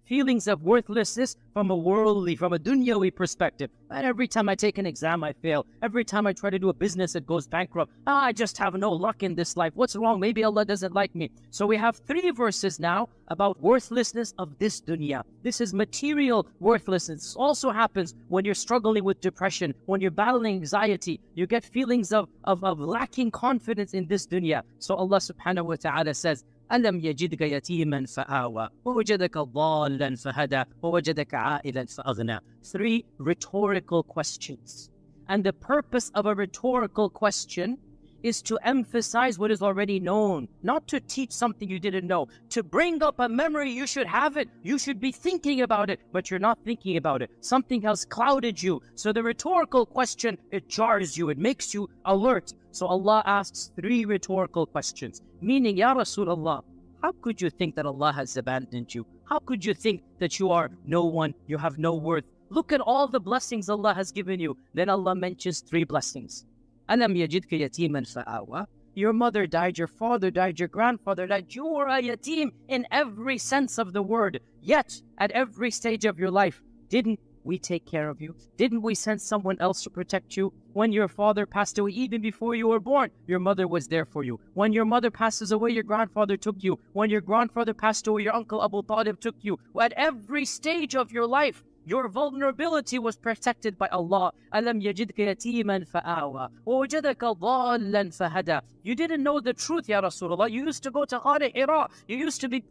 feelings of worthlessness from a worldly, from a dunyawi perspective. And every time I take an exam, I fail. Every time I try to do a business, it goes bankrupt. I just have no luck in this life. What's wrong? Maybe Allah doesn't like me. So we have 3 verses now about worthlessness of this dunya. This is material worthlessness. This also happens when you're struggling with depression, when you're battling anxiety. You get feelings of lacking confidence in this dunya. So Allah subhanahu wa ta'ala says, أَلَمْ يَجِدْكَ يَتِيمًا فَآوَى وَوَجَدَكَ ضَالًّا فَهَدَى وَوَجَدَكَ عَائِلًا فَأَغْنَى. 3 rhetorical questions. And the purpose of a rhetorical question is to emphasize what is already known, not to teach something you didn't know. To bring up a memory, you should have it. You should be thinking about it, but you're not thinking about it. Something else clouded you. So the rhetorical question, it jars you, it makes you alert. So Allah asks 3 rhetorical questions, meaning, Ya Rasulullah, how could you think that Allah has abandoned you? How could you think that you are no one, you have no worth? Look at all the blessings Allah has given you. Then Allah mentions 3 blessings. أَلَمْ يَجِدْكَ يَتِيمًا فَآوَى. Your mother died, your father died, your grandfather died. You were a yatim in every sense of the word. Yet, at every stage of your life, didn't we take care of you? Didn't we send someone else to protect you? When your father passed away, even before you were born, your mother was there for you. When your mother passes away, your grandfather took you. When your grandfather passed away, your uncle Abu Talib took you. At every stage of your life, your vulnerability was protected by Allah. أَلَمْ يَجِدْكَ يَتِيمًا فَآوَى وَوَجَدَكَ ضَالًّا فَهَدَى. You didn't know the truth, Ya Rasulullah. You used to go to Qadhi Hira. You used to be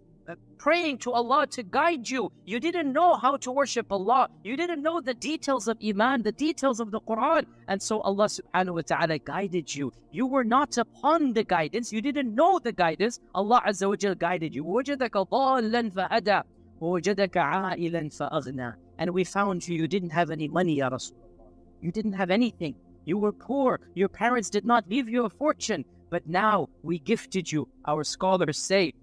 praying to Allah to guide you. You didn't know how to worship Allah. You didn't know the details of Iman, the details of the Quran. And so Allah subhanahu wa ta'ala guided you. You were not upon the guidance. You didn't know the guidance. Allah Azza wa Jal guided you. وَوَجَدَكَ ضَالًّا فَهَدَى وَوَجَدَكَ عَائِلًا فَأَغْنَى. And we found you didn't have any money, Ya Rasulullah. You didn't have anything. You were poor. Your parents did not leave you a fortune. But now we gifted you. Our scholars say,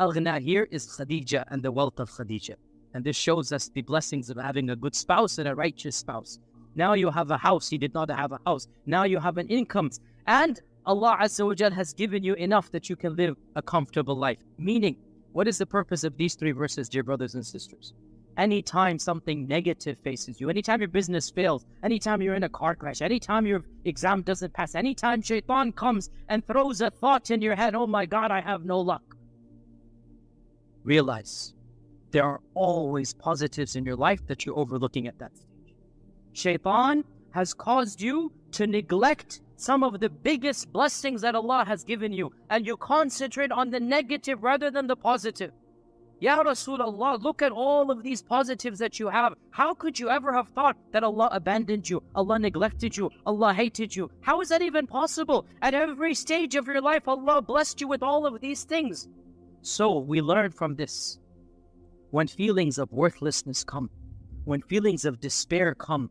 Aghna here is Khadija and the wealth of Khadija. And this shows us the blessings of having a good spouse and a righteous spouse. Now you have a house. You did not have a house. Now you have an income. And Allah Azza wa Jal has given you enough that you can live a comfortable life. Meaning, what is the purpose of these 3 verses, dear brothers and sisters? Anytime something negative faces you, anytime your business fails, anytime you're in a car crash, anytime your exam doesn't pass, anytime shaitan comes and throws a thought in your head, oh my God, I have no luck. Realize there are always positives in your life that you're overlooking at that stage. Shaitan has caused you to neglect some of the biggest blessings that Allah has given you, and you concentrate on the negative rather than the positive. Ya Rasulullah, look at all of these positives that you have. How could you ever have thought that Allah abandoned you, Allah neglected you, Allah hated you? How is that even possible? At every stage of your life, Allah blessed you with all of these things. So we learn from this. When feelings of worthlessness come, when feelings of despair come,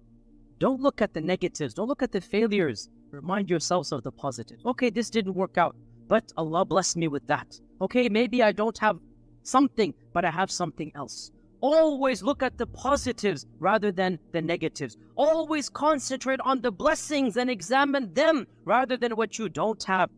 don't look at the negatives, don't look at the failures. Remind yourselves of the positives. Okay, this didn't work out, but Allah blessed me with that. Okay, maybe I don't have something, but I have something else. Always look at the positives rather than the negatives. Always concentrate on the blessings and examine them rather than what you don't have.